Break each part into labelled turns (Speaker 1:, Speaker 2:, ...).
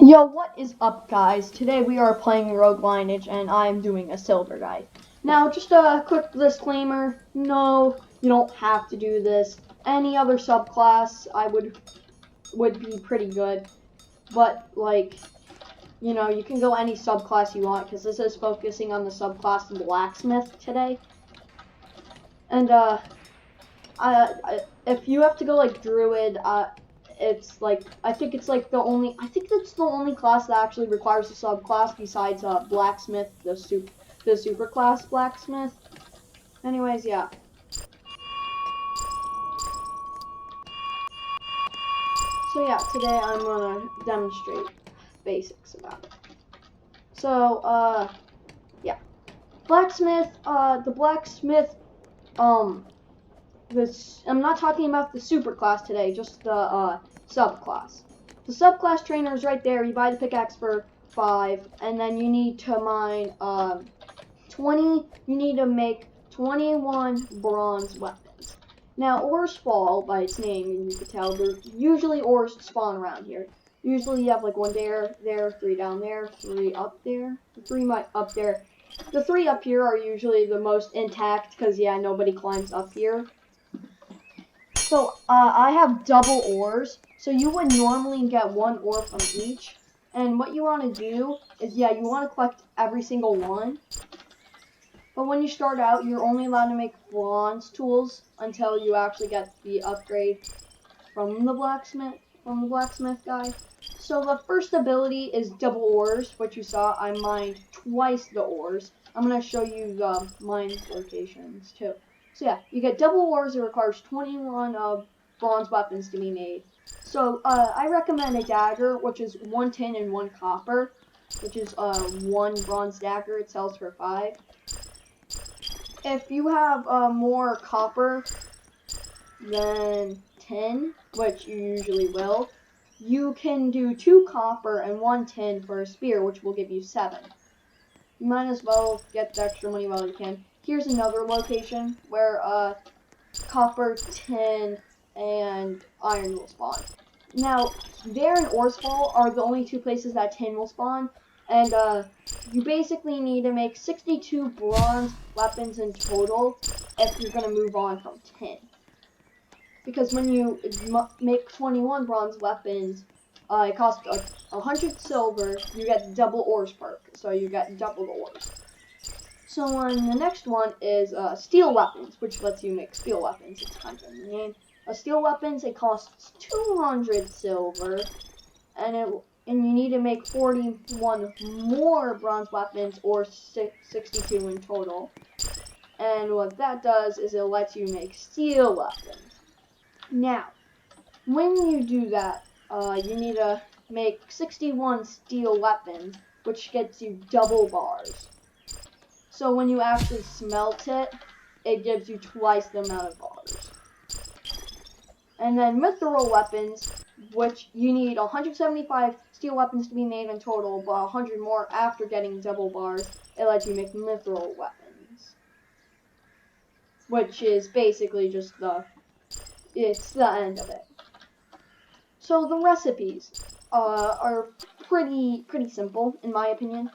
Speaker 1: Yo, what is up, guys? Today we are playing Rogue Lineage, and I am doing a silver guy. Now, just a quick disclaimer, no, you don't have to do this. Any other subclass I would be pretty good, but, like, you can go any subclass you want, because this is focusing on the subclass Blacksmith today. And, if you have to go, like, Druid, it's like I think that's the only class that actually requires a subclass besides Blacksmith, the super class Blacksmith. Anyways, yeah. So yeah, today I'm gonna demonstrate basics about it. So yeah, Blacksmith. The Blacksmith. I'm not talking about the super class today, just the subclass. The subclass trainer is right there. You buy the pickaxe for 5, and then you need to mine 20. You need to make 21 bronze weapons. Now, ores fall by its name, you can tell. Usually ores spawn around here. Usually you have like 1 there, 3 down there, 3 up there, 3 up there. The 3 up here are usually the most intact because, yeah, nobody climbs up here. So, I have double ores, so you would normally get 1 ore from each, and what you want to do is, yeah, you want to collect every single one, but when you start out, you're only allowed to make bronze tools until you actually get the upgrade from the blacksmith guy. So the first ability is double ores, which you saw, I mined twice the ores. I'm going to show you the mine locations, too. So yeah, you get double ores. It requires 21 bronze weapons to be made. So I recommend a dagger, which is 1 tin and 1 copper, which is 1 bronze dagger. It sells for 5. If you have more copper than 10, which you usually will, you can do 2 copper and 1 tin for a spear, which will give you 7. You might as well get the extra money while you can. Here's another location where copper, tin, and iron will spawn. Now, there and Orsfall are the only 2 places that tin will spawn, and you basically need to make 62 bronze weapons in total if you're going to move on from tin. Because when you make 21 bronze weapons, it costs like 100 silver. You get double ores perk, so you get double the ores. So the next one is steel weapons, which lets you make steel weapons. It's kind of in the name. Steel weapons, it costs 200 silver, and you need to make 41 more bronze weapons, or 62 in total. And what that does is it lets you make steel weapons. Now, when you do that, you need to make 61 steel weapons, which gets you double bars. So when you actually smelt it, it gives you twice the amount of bars. And then mithril weapons, which you need 175 steel weapons to be made in total, but 100 more after getting double bars. It lets you make mithril weapons, which is basically just it's the end of it. So the recipes are pretty simple, in my opinion.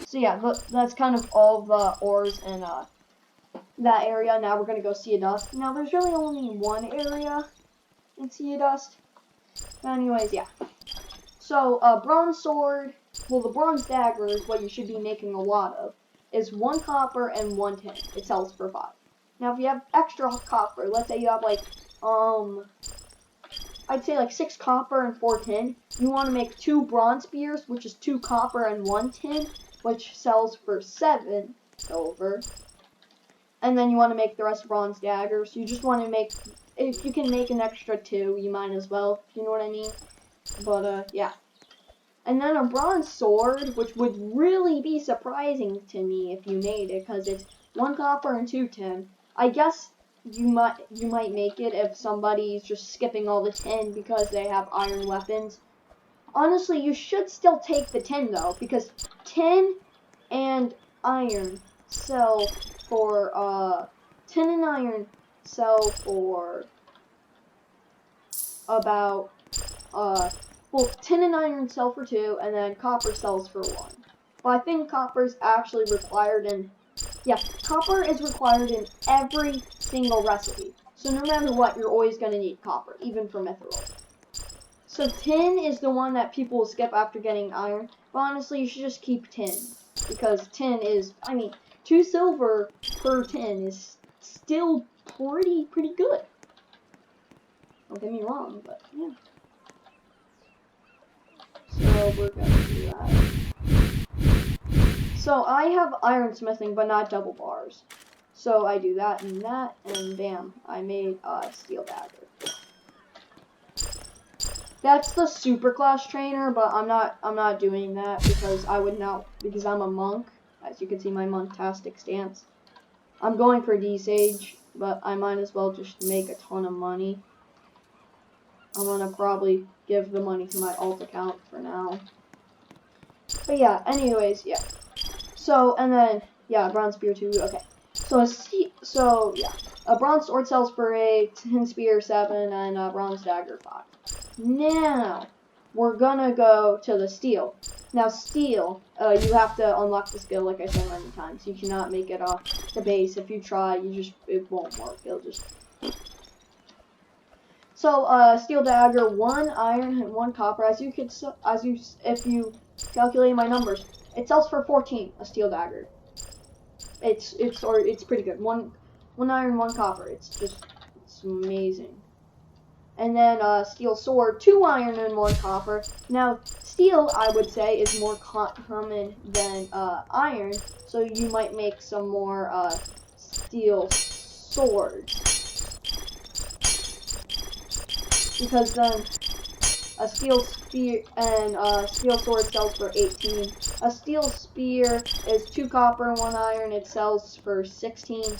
Speaker 1: So yeah, that's kind of all the ores in that area. Now we're gonna go Sea of Dust. Now there's really only one area in Sea of Dust. But anyways, yeah. So bronze sword, well, the bronze dagger is what you should be making a lot of. Is 1 copper and 1 tin. It sells for 5. Now if you have extra copper, let's say you have like I'd say like 6 copper and 4 tin. You want to make 2 bronze spears, which is 2 copper and 1 tin, which sells for 7 silver. And then you want to make the rest bronze daggers. You just want to make, if you can make an extra 2, you might as well, you know what I mean? But, yeah. And then a bronze sword, which would really be surprising to me if you made it, because it's 1 copper and 2 tin. I guess you might make it if somebody's just skipping all the tin because they have iron weapons. Honestly, you should still take the tin, though, because tin and iron sell for, tin and iron sell for about, well, tin and iron sell for 2, and then copper sells for 1. But I think copper is actually required in, yeah, copper is required in every single recipe. So no matter what, you're always going to need copper, even for mithril. So tin is the one that people will skip after getting iron. But honestly, you should just keep tin. Because tin is, I mean, 2 silver per tin is still pretty good. Don't get me wrong, but yeah. So we're going to do that. So I have ironsmithing, but not double bars. So I do that, and bam, I made a steel dagger. That's the super class trainer, but I'm not doing that because I would not, because I'm a monk. As you can see, my montastic stance. I'm going for D-Sage, but I might as well just make a ton of money. I'm gonna probably give the money to my alt account for now. But yeah, anyways, yeah. So, and then, yeah, bronze spear 2, okay. So yeah, a bronze sword sells for 8, tin spear 7, and a bronze dagger 5. Now, we're gonna go to the steel. Now, steel, you have to unlock the skill, like I said many times. You cannot make it off the base. If you try, it won't work. It'll just... So, steel dagger, 1 iron and 1 copper. If you calculate my numbers, it sells for 14, a steel dagger. It's pretty good. One iron, 1 copper. It's amazing. And then steel sword, 2 iron and 1 copper. Now, steel, I would say, is more common than iron, so you might make some more steel swords. Because then a steel spear and steel sword sells for 18. A steel spear is 2 copper and 1 iron. It sells for 16.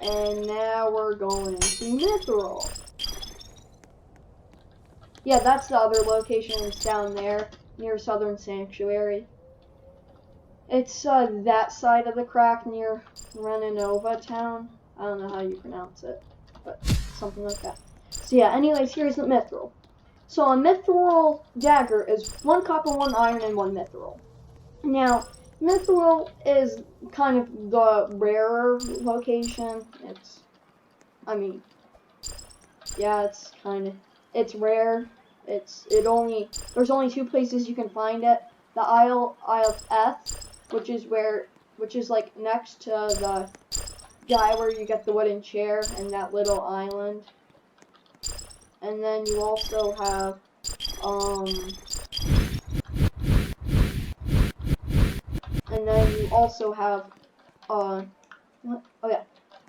Speaker 1: And now we're going to mithril. Yeah, that's the other location. It's down there, near Southern Sanctuary. It's that side of the crack near Renanova town. I don't know how you pronounce it, but something like that. So yeah, anyways, here's the mithril. So a mithril dagger is 1 copper, 1 iron, and 1 mithril. Now, mithril is kind of the rarer location. It's rare. There's only 2 places you can find it. The Isle of Eth, which is like next to the guy where you get the wooden chair and that little island. And then you also have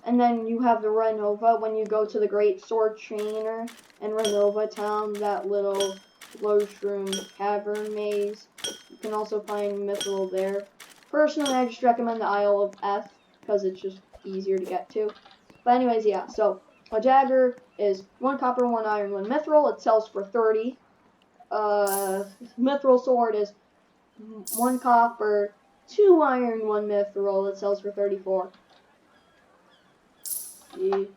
Speaker 1: and then you have the Renova when you go to the Great Sword Trainer in Renova Town, that little Lowshroom Cavern maze. You can also find mithril there. Personally, I just recommend the Isle of Eth because it's just easier to get to. But anyways, yeah, so a dagger is 1 copper, 1 iron, 1 mithril. It sells for 30. Mithril sword is 1 copper, 2 iron, 1 mithril. It sells for 34. Gee,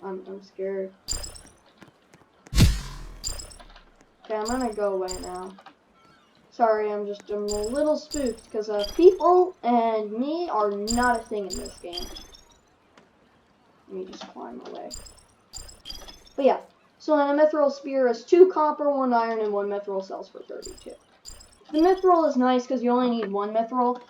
Speaker 1: I'm scared. Okay, I'm gonna go away now. Sorry, I'm a little spooked because people and me are not a thing in this game. Let me just climb away. But yeah, so then a mithril spear is 2 copper, 1 iron, and 1 mithril sells for 32. The mithril is nice because you only need 1 mithril.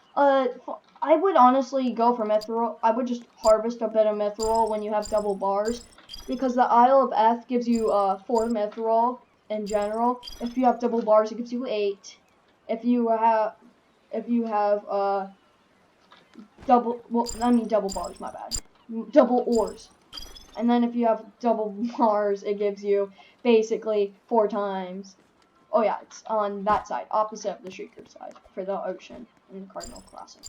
Speaker 1: I would honestly go for mithril. I would just harvest a bit of mithril when you have double bars, because the Isle of Eth gives you 4 mithril in general. If you have double bars, it gives you 8. If you have double bars, my bad. Double ores. And then if you have double bars, it gives you basically 4 times. Oh yeah, it's on that side, opposite of the Shrieker side, for the ocean in Cardinal Crossing.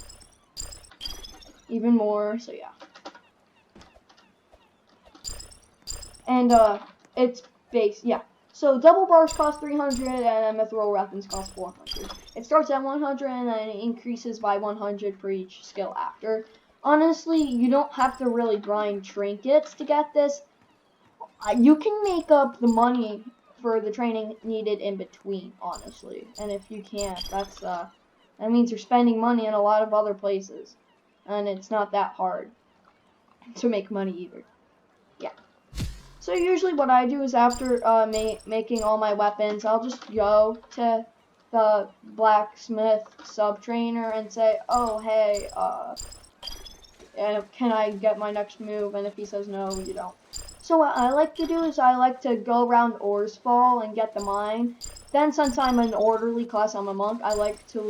Speaker 1: Even more, so yeah. And it's base, yeah. So double bars cost 300 and mithril weapons cost 400. It starts at 100 and then it increases by 100 for each skill after. Honestly, you don't have to really grind trinkets to get this. You can make up the money for the training needed in between, honestly. And if you can't, that means you're spending money in a lot of other places, and it's not that hard to make money either. Yeah. So usually what I do is after making all my weapons, I'll just go to the blacksmith sub-trainer and say, oh, hey, can I get my next move? And if he says no, you don't. So what I like to do is I like to go around Orsfall and get the mine. Then since I'm an orderly class, I'm a monk, I like to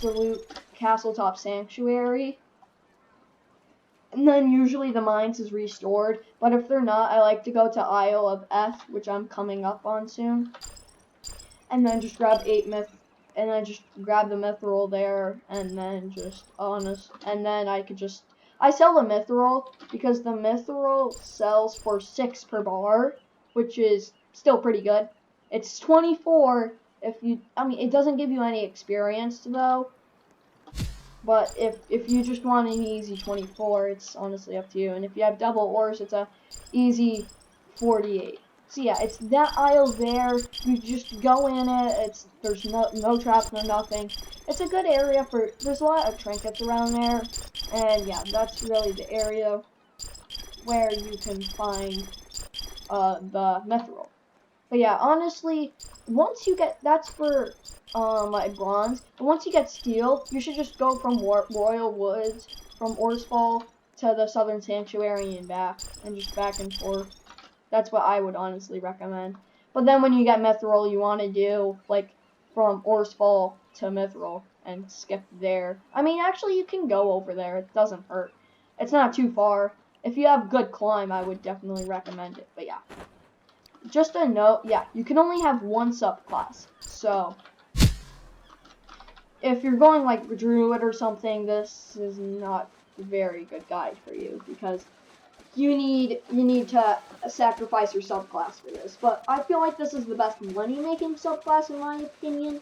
Speaker 1: loot Castletop Sanctuary. And then usually the mines is restored, but if they're not, I like to go to Isle of Eth, which I'm coming up on soon. And then just grab and then just grab the Mithril there, and then I sell the Mithril because the Mithril sells for 6 per bar, which is still pretty good. It's 24 it doesn't give you any experience though. But if you just want an easy 24, it's honestly up to you. And if you have double ores, it's a easy 48. So yeah, it's that aisle there. You just go in it. There's no traps, no nothing. It's a good area there's a lot of trinkets around there. And yeah, that's really the area where you can find the Mithril. But yeah, honestly, once you get, that's for like bronze. But once you get steel, you should just go from Royal Woods, from Orsfall to the Southern Sanctuary and back, and just back and forth. That's what I would honestly recommend. But then when you get Mithril, you want to do like from Orsfall to Mithril and skip there. I mean, actually, you can go over there. It doesn't hurt. It's not too far. If you have good climb, I would definitely recommend it. But yeah. Just a note, yeah, you can only have one subclass. So, if you're going like Druid or something, this is not a very good guide for you because you need to sacrifice your subclass for this. But I feel like this is the best money-making subclass in my opinion.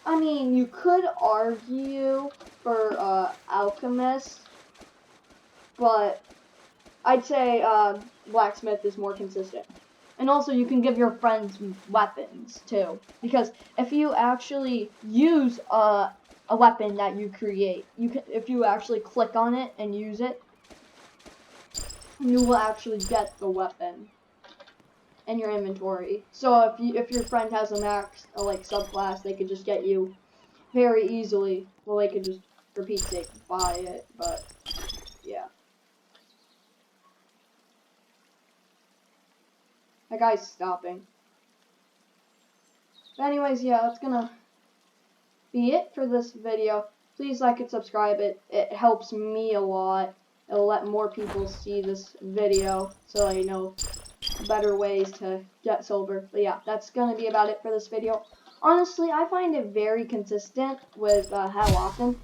Speaker 1: I mean, you could argue for Alchemist, but I'd say Blacksmith is more consistent. And also, you can give your friends weapons, too. Because if you actually use a weapon that you create, if you actually click on it and use it, you will actually get the weapon in your inventory. So if your friend has a max, like, subclass, they could just get you very easily. Well, they could just, for Pete's sake, buy it, but, yeah. That guy's stopping. But anyways, yeah, that's gonna be it for this video. Please like and subscribe. It helps me a lot. It'll let more people see this video so they know better ways to get silver. But yeah, that's gonna be about it for this video. Honestly, I find it very consistent with how often,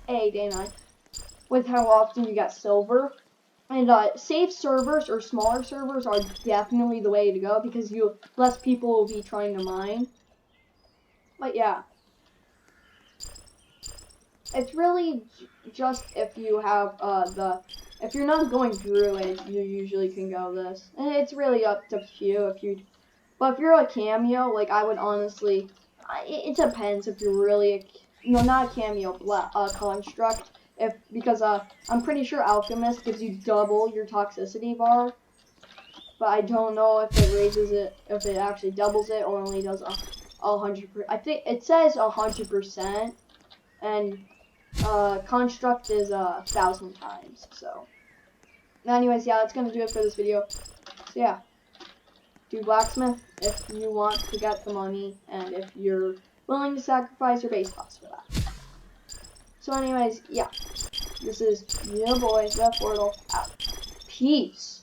Speaker 1: with how often you get silver. And safe servers or smaller servers are definitely the way to go because less people will be trying to mine. But yeah, it's really just if you have if you're not going Druid, you usually can go this, and it's really up to you But if you're a cameo, like I would honestly, it depends if you're really not a cameo, construct. Because I'm pretty sure Alchemist gives you double your toxicity bar, but I don't know if it raises it, if it actually doubles it or only does 100%. I think it says 100%, and construct is 1,000 times. So, anyways, yeah, that's gonna do it for this video. So yeah, do Blacksmith if you want to get the money, and if you're willing to sacrifice your base cost for that. So anyways, yeah, this is your boy, The Portal, out. Peace.